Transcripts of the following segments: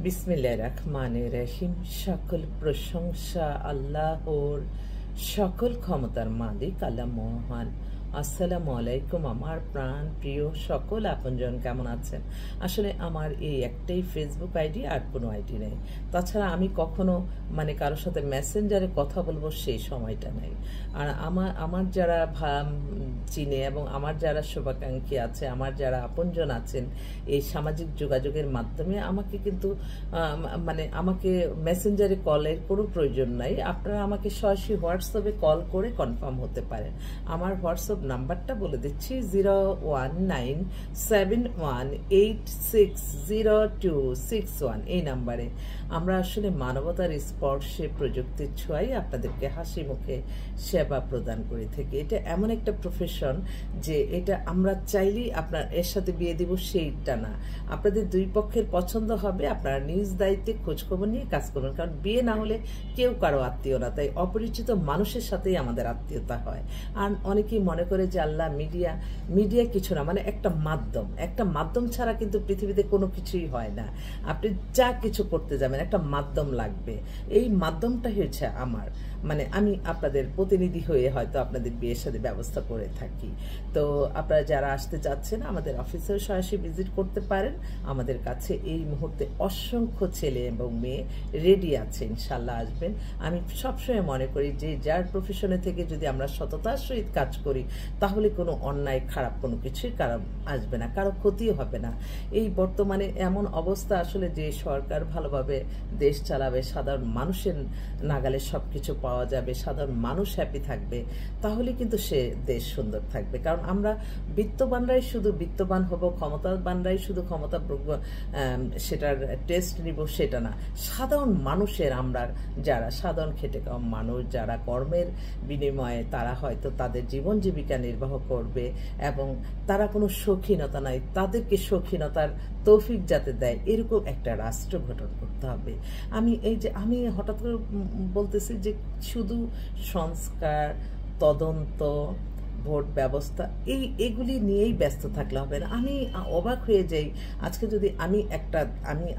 বিসমিল্লাহির রহমানির রহিম। সকল প্রশংসা আল্লাহর, সকল ক্ষমতার মালিক আল্লাহ মহান। আসসালামু আলাইকুম আমার প্রাণ প্রিয় সকল আপনজন, কেমন আছেন? আসলে আমার এই একটাই ফেসবুক আইডি, আর কোনো আইডি নেই। তাছাড়া আমি কখনো কারোর সাথে মেসেঞ্জারে কথা বলবো সেই সময়টা নেই। আর আমার যারা চিনে এবং আমার যারা শুভাকাঙ্ক্ষী আছে, আমার যারা আপনজন আছেন, এই সামাজিক যোগাযোগের মাধ্যমে আমাকে কিন্তু আমাকে মেসেঞ্জারে কলের কোনো প্রয়োজন নাই। আপনারা আমাকে সরাসরি হোয়াটসঅ্যাপে কল করে কনফার্ম হতে পারেন। আমার হোয়াটসঅ্যাপ নাম্বারটা বলে দিচ্ছি, 01971860261। এই নাম্বারে আমরা আসলে মানবতার স্পর্শে প্রযুক্তির ছোঁয়ায় আপনাদেরকে হাসি মুখে সেবা প্রদান করে থাকি। এটা এমন একটা প্রফেশন যে এটা আমরা চাইলেই আপনার এর সাথে বিয়ে দিব সেইটা না। আপনাদের দুই পক্ষের পছন্দ হবে, আপনারা নিজ দায়িত্বে খোঁজখবর নিয়ে কাজ করবেন। কারণ বিয়ে না হলে কেউ কারো আত্মীয় না, তাই অপরিচিত মানুষের সাথেই আমাদের আত্মীয়তা হয়। আর অনেকেই মনে করে যে আল্লাহ মিডিয়া কিছু না, একটা মাধ্যম ছাড়া কিন্তু পৃথিবীতে কোনো কিছুই হয় না। আপনি যা কিছু করতে যাবেন একটা মাধ্যম লাগবে। এই মাধ্যমটা হচ্ছে আমি আপনাদের প্রতিনিধি হয়ে হয়তো আপনাদের বিয়ের সাথে ব্যবস্থা করে থাকি। তো আপনারা যারা আসতে চাচ্ছেন আমাদের অফিসেও সরাসরি ভিজিট করতে পারেন। আমাদের কাছে এই মুহূর্তে অসংখ্য ছেলে এবং মেয়ে রেডি আছে, ইনশাল্লাহ আসবেন। আমি সবসময় মনে করি যে যার প্রফেশনে থেকে যদি আমরা সততার সহিত কাজ করি তাহলে কোনো অন্যায় খারাপ কোনো কিছুই কারণ আসবে না, কারো ক্ষতিও হবে না। এই বর্তমানে এমন অবস্থা আসলে যে সরকার ভালোভাবে দেশ চালাবে, সাধারণ মানুষের নাগালে সবকিছু পাওয়া যাবে, সাধারণ মানুষ হ্যাপি থাকবে, তাহলে কিন্তু সে দেশ সুন্দর থাকবে। কারণ আমরা বিত্তবানরাই শুধু বিত্তবান হব, ক্ষমতাবানরাই শুধু ক্ষমতা সেটার টেস্ট নিব সেটা না। সাধারণ মানুষের আমরা যারা সাধারণ খেটে খাওয়া মানুষ, যারা কর্মের বিনিময়ে তারা হয়তো তাদের জীবন জীবিকা নির্বাহ করবে এবং তারা কোনো শৌখিনতা নাই, তাদেরকে শৌখিনতার তৌফিক যাতে দেয়, এরকম একটা রাষ্ট্র গঠন করতে হবে। আমি হঠাৎ করে বলতেছি যে শুধু সংস্কার, তদন্ত, ভোট ব্যবস্থা এগুলি নিয়েই ব্যস্ত থাকলে হবে না। আমি অবাক হয়ে যাই আজকে যদি আমি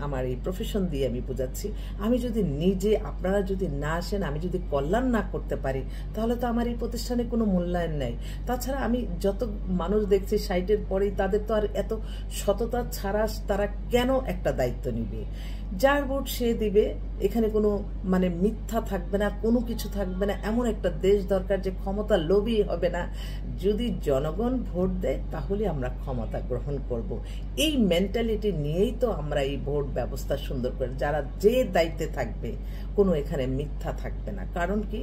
আমার এই প্রফেশন দিয়ে আমি বোঝাচ্ছি, আমি যদি নিজে আপনারা যদি না আসেন, আমি যদি কল্যাণ না করতে পারি, তাহলে তো আমার এই প্রতিষ্ঠানে কোনো মূল্যায়ন নেই। তাছাড়া আমি যত মানুষ দেখছি 60-এর পরেই তাদের তো আর এত সততা ছাড়া তারা কেন একটা দায়িত্ব নিবে? যার ভোট সে দিবে, এখানে কোনো মিথ্যা থাকবে না, কোনো কিছু থাকবে না। এমন একটা দেশ দরকার যে ক্ষমতা লোভী হবে না। যদি জনগণ ভোট দেয় তাহলে আমরা ক্ষমতা গ্রহণ করব। এই মেন্টালিটি নিয়েই তো আমরা এই ভোট ব্যবস্থা সুন্দর করে, যারা যে দায়িত্বে থাকবে কোনো এখানে মিথ্যা থাকবে না। কারণ কি,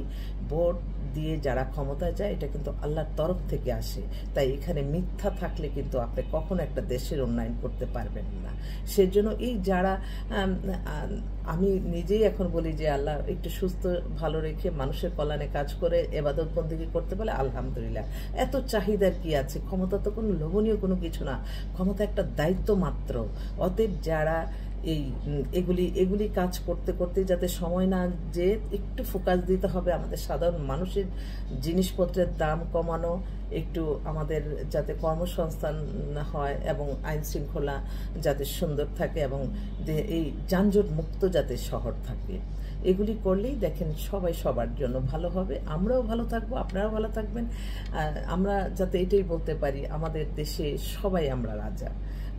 ভোট দিয়ে যারা ক্ষমতায় যায় এটা কিন্তু আল্লাহর তরফ থেকে আসে। তাই এখানে মিথ্যা থাকলে কিন্তু আপনি কখনো একটা দেশের উন্নয়ন করতে পারবেন না। সেজন্য এই যারা আমি নিজেই এখন বলি যে আল্লাহ একটু সুস্থ ভালো রেখে মানুষের কল্যাণে কাজ করে এবাদত বন্দেগী করতে পারলে আলহামদুলিল্লাহ। এত চাহিদার কি আছে? ক্ষমতা তো কোনো লোভনীয় কোনো কিছু না, ক্ষমতা একটা দায়িত্ব মাত্র। অতএব যারা এগুলি কাজ করতে করতে যাতে সময় না, যে একটু ফোকাস দিতে হবে আমাদের সাধারণ মানুষের জিনিসপত্রের দাম কমানো, একটু আমাদের যাতে কর্মসংস্থান হয় এবং আইন শৃঙ্খলা যাতে সুন্দর থাকে এবং এই যানজট মুক্ত যাতে শহর থাকে, এগুলি করলেই দেখেন সবাই সবার জন্য ভালো হবে। আমরাও ভালো থাকবো, আপনারাও ভালো থাকবেন। আমরা যাতে এটাই বলতে পারি আমাদের দেশে সবাই আমরা রাজা।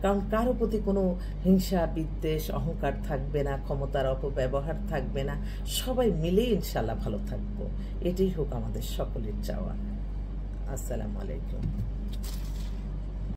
কারণ কারো প্রতি কোনো হিংসা বিদ্বেষ অহংকার থাকবে না, ক্ষমতার অপব্যবহার থাকবে না, সবাই মিলেই ইনশাল্লাহ ভালো থাকবো। এটাই হোক আমাদের সকলের চাওয়া। আসসালামু আলাইকুম।